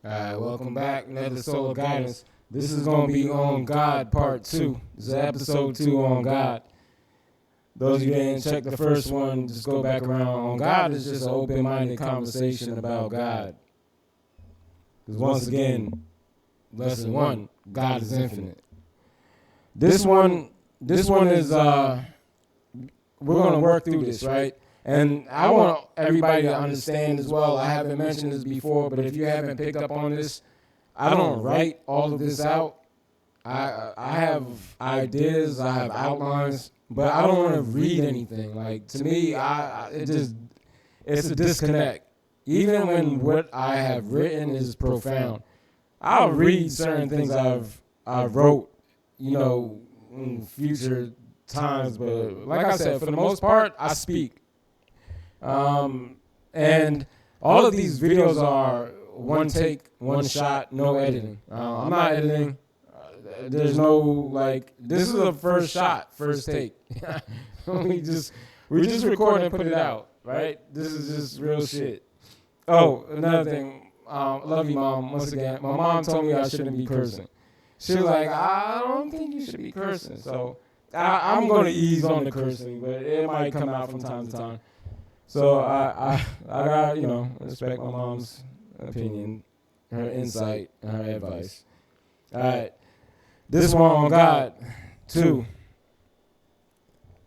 Alright, welcome back. Another Solar Guidance. This is going to be on God Part 2. This is episode 2 on God. Those of you that didn't check the first one, just go back around. On God is just an open-minded conversation about God. Because once again, lesson 1, God is infinite. This one is, we're going to work through this, right? And I want everybody to understand as well, I haven't mentioned this before, but if you haven't picked up on this, I don't write all of this out. I have ideas, I have outlines, but I don't want to read anything. Like, to me, it's a disconnect. Even when what I have written is profound, I'll read certain things I wrote, in future times, but like I said, for the most part, I speak. And all of these videos are one take, one shot, no editing. I'm not editing. There's no, this is the first shot, first take. we just record and put it out, right? This is just real shit. Oh, another thing. Love you, Mom, once again. My mom told me I shouldn't be cursing. She was like, I don't think you should be cursing. So I'm going to ease on the cursing, but it might come out from time to time. So I got, respect my mom's opinion, her insight, and her advice. All right. This one on God, 2.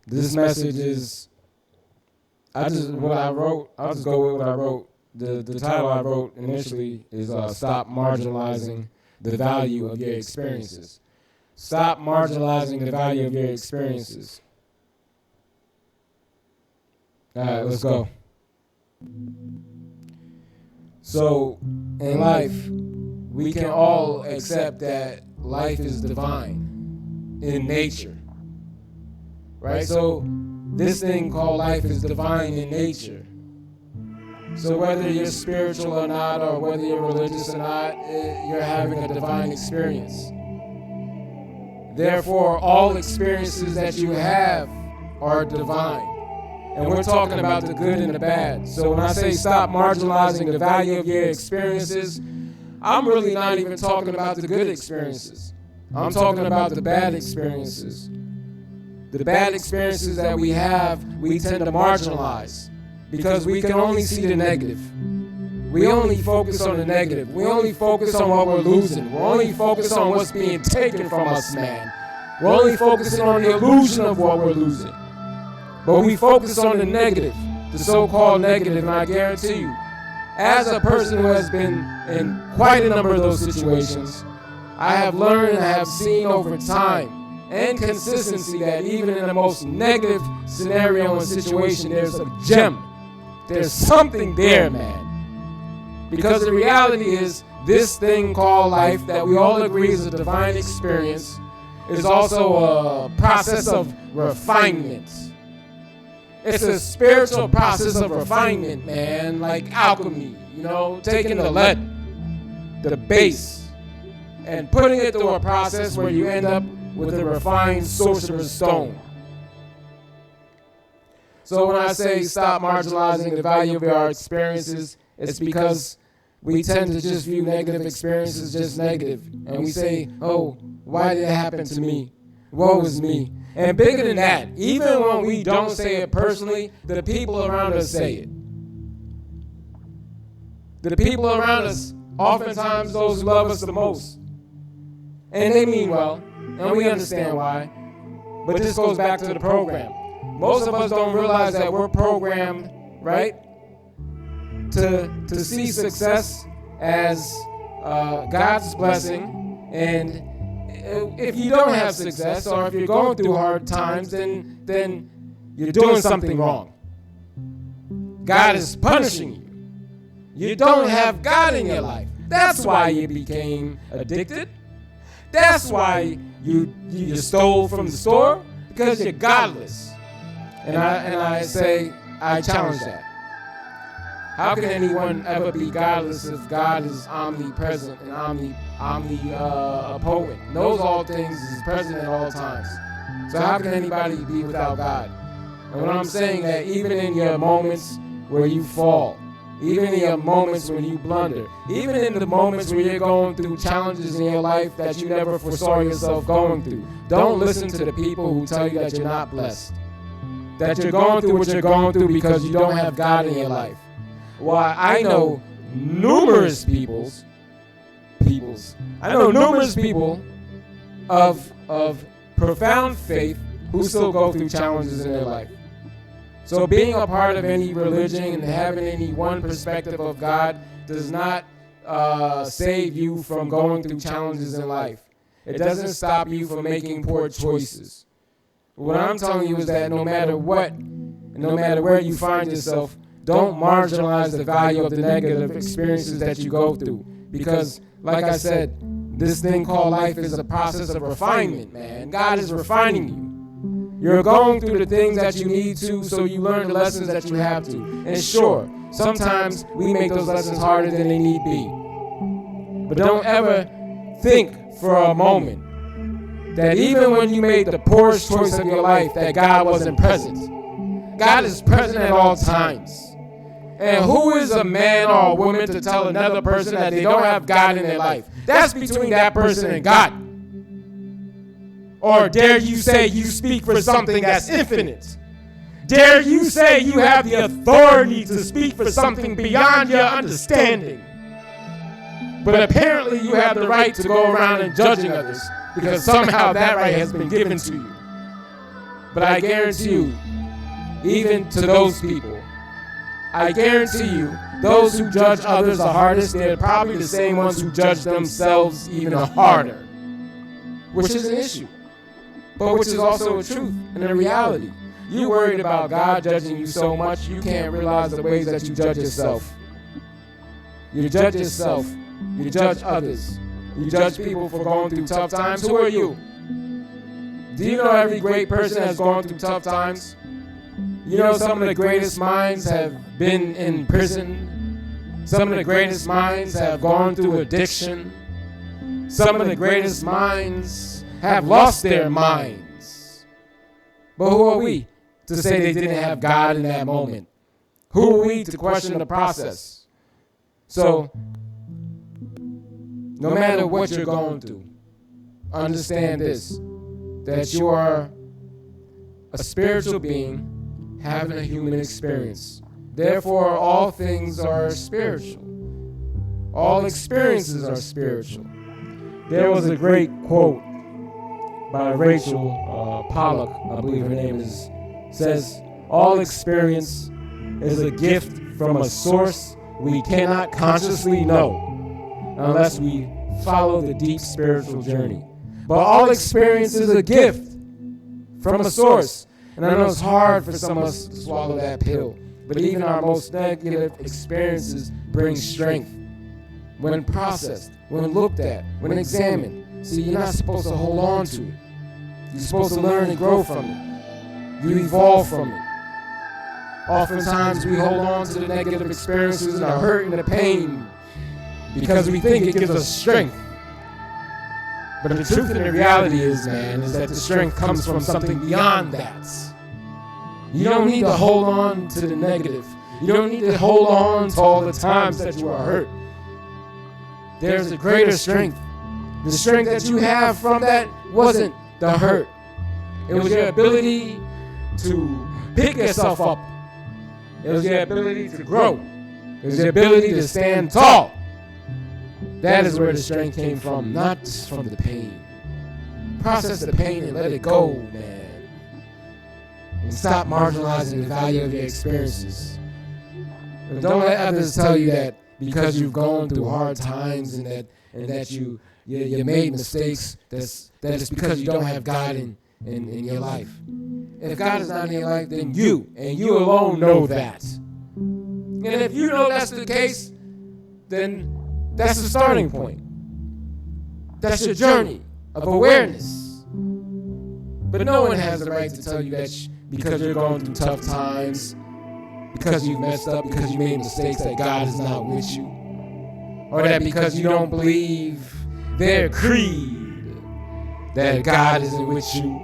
This message is, I'll just go with what I wrote. The title I wrote initially is Stop Marginalizing the Value of Your Experiences. Stop marginalizing the value of your experiences. All right, let's go. So, in life, we can all accept that life is divine in nature, right? So, this thing called life is divine in nature. So, whether you're spiritual or not, or whether you're religious or not, you're having a divine experience. Therefore, all experiences that you have are divine. And we're talking about the good and the bad. So when I say stop marginalizing the value of your experiences, I'm really not even talking about the good experiences. I'm talking about the bad experiences. The bad experiences that we have, we tend to marginalize because we can only see the negative. We only focus on the negative. We only focus on what we're losing. We're only focused on what's being taken from us, man. We're only focusing on the illusion of what we're losing. But we focus on the negative, the so-called negative, and I guarantee you, as a person who has been in quite a number of those situations, I have learned and I have seen over time and consistency that even in the most negative scenario and situation, there's a gem. There's something there, man. Because the reality is, this thing called life that we all agree is a divine experience is also a process of refinement. It's a spiritual process of refinement, man, like alchemy, taking the lead, the base, and putting it through a process where you end up with a refined sorcerer's stone. So when I say stop marginalizing the value of our experiences, it's because we tend to just view negative experiences just negative. And we say, oh, why did it happen to me? Woe is me. And bigger than that, even when we don't say it personally, the people around us say it. The people around us, oftentimes those who love us the most. And they mean well, and we understand why. But this goes back to the program. Most of us don't realize that we're programmed, right, to see success as God's blessing, and if you don't have success, or if you're going through hard times, then you're doing something wrong. God is punishing you. You don't have God in your life. That's why you became addicted. That's why you stole from the store, because you're godless. And I say, I challenge that. How can anyone ever be godless if God is omnipresent and omnipotent, knows all things, is present at all times? So how can anybody be without God? And when I'm saying that, even in your moments where you fall, even in your moments when you blunder, even in the moments when you're going through challenges in your life that you never foresaw yourself going through. Don't listen to the people who tell you that you're not blessed, that you're going through what you're going through because you don't have God in your life. Why, I know numerous people of profound faith who still go through challenges in their life. So being a part of any religion and having any one perspective of God does not save you from going through challenges in life. It doesn't stop you from making poor choices. What I'm telling you is that no matter what, and no matter where you find yourself, don't marginalize the value of the negative experiences that you go through. Because, like I said, this thing called life is a process of refinement, man. God is refining you. You're going through the things that you need to, so you learn the lessons that you have to. And sure, sometimes we make those lessons harder than they need be. But don't ever think for a moment that even when you made the poorest choice of your life, that God wasn't present. God is present at all times. And who is a man or a woman to tell another person that they don't have God in their life? That's between that person and God. Or dare you say you speak for something that's infinite? Dare you say you have the authority to speak for something beyond your understanding? But apparently you have the right to go around and judging others because somehow that right has been given to you. But I guarantee you, even to those people, I guarantee you, those who judge others the hardest, they're probably the same ones who judge themselves even harder, which is an issue. But which is also a truth and a reality. You worried about God judging you so much, you can't realize the ways that you judge yourself. You judge yourself. You judge others. You judge people for going through tough times. Who are you? Do you know every great person has gone through tough times? You know some of the greatest minds have been in prison. Some of the greatest minds have gone through addiction. Some of the greatest minds have lost their minds. But who are we to say they didn't have God in that moment? Who are we to question the process? So, no matter what you're going through, understand this, that you are a spiritual being having a human experience. Therefore, all things are spiritual. All experiences are spiritual. There was a great quote by Rachel Pollack, I believe her name is, says, all experience is a gift from a source we cannot consciously know unless we follow the deep spiritual journey. But all experience is a gift from a source. And I know it's hard for some of us to swallow that pill, but even our most negative experiences bring strength when processed, when looked at, when examined. See, you're not supposed to hold on to it. You're supposed to learn and grow from it. You evolve from it. Oftentimes we hold on to the negative experiences and the hurt and the pain because we think it gives us strength. But the truth and the reality is, man, is that the strength comes from something beyond that. You don't need to hold on to the negative. You don't need to hold on to all the times that you are hurt. There's a greater strength. The strength that you have from that wasn't the hurt. It was your ability to pick yourself up. It was your ability to grow. It was your ability to stand tall. That is where the strength came from, not from the pain. Process the pain and let it go, man. And stop marginalizing the value of your experiences. And don't let others tell you that because you've gone through hard times and that you made mistakes, that it's because you don't have God in your life. If God is not in your life, then you, and you alone, know that. And if you know that's the case, then that's the starting point. That's your journey of awareness. But no one has the right to tell you that because you're going through tough times, because you've messed up, because you made mistakes, that God is not with you. Or that because you don't believe their creed, that God isn't with you.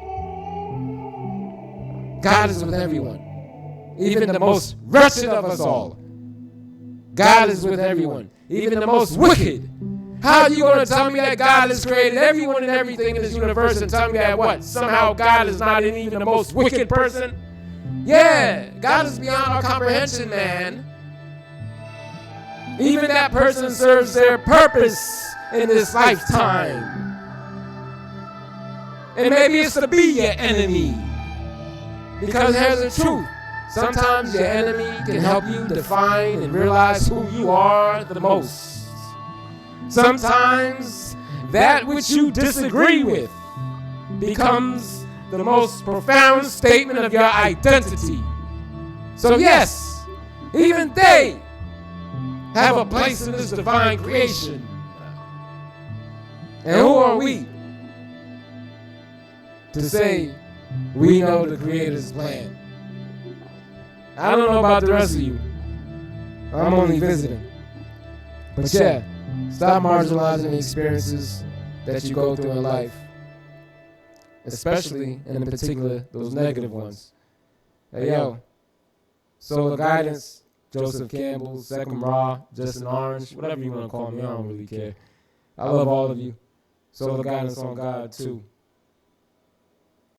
God is with everyone, even the most wretched of us all. God is with everyone, even the most wicked. How are you going to tell me that God has created everyone and everything in this universe and tell me that what? Somehow God is not even the most wicked person? Yeah, God is beyond our comprehension, man. Even that person serves their purpose in this lifetime. And maybe it's to be your enemy. Because here's the truth. Sometimes your enemy can help you define and realize who you are the most. Sometimes that which you disagree with becomes the most profound statement of your identity. So yes, even they have a place in this divine creation. And who are we to say we know the Creator's plan? I don't know about the rest of you. I'm only visiting. But yeah, stop marginalizing the experiences that you go through in life, especially and in particular those negative ones. Hey yo, Solar Guidance, Joseph Campbell, Sekhem Raw, Justin Orange, whatever you want to call me, I don't really care. I love all of you. Solar Guidance on God too.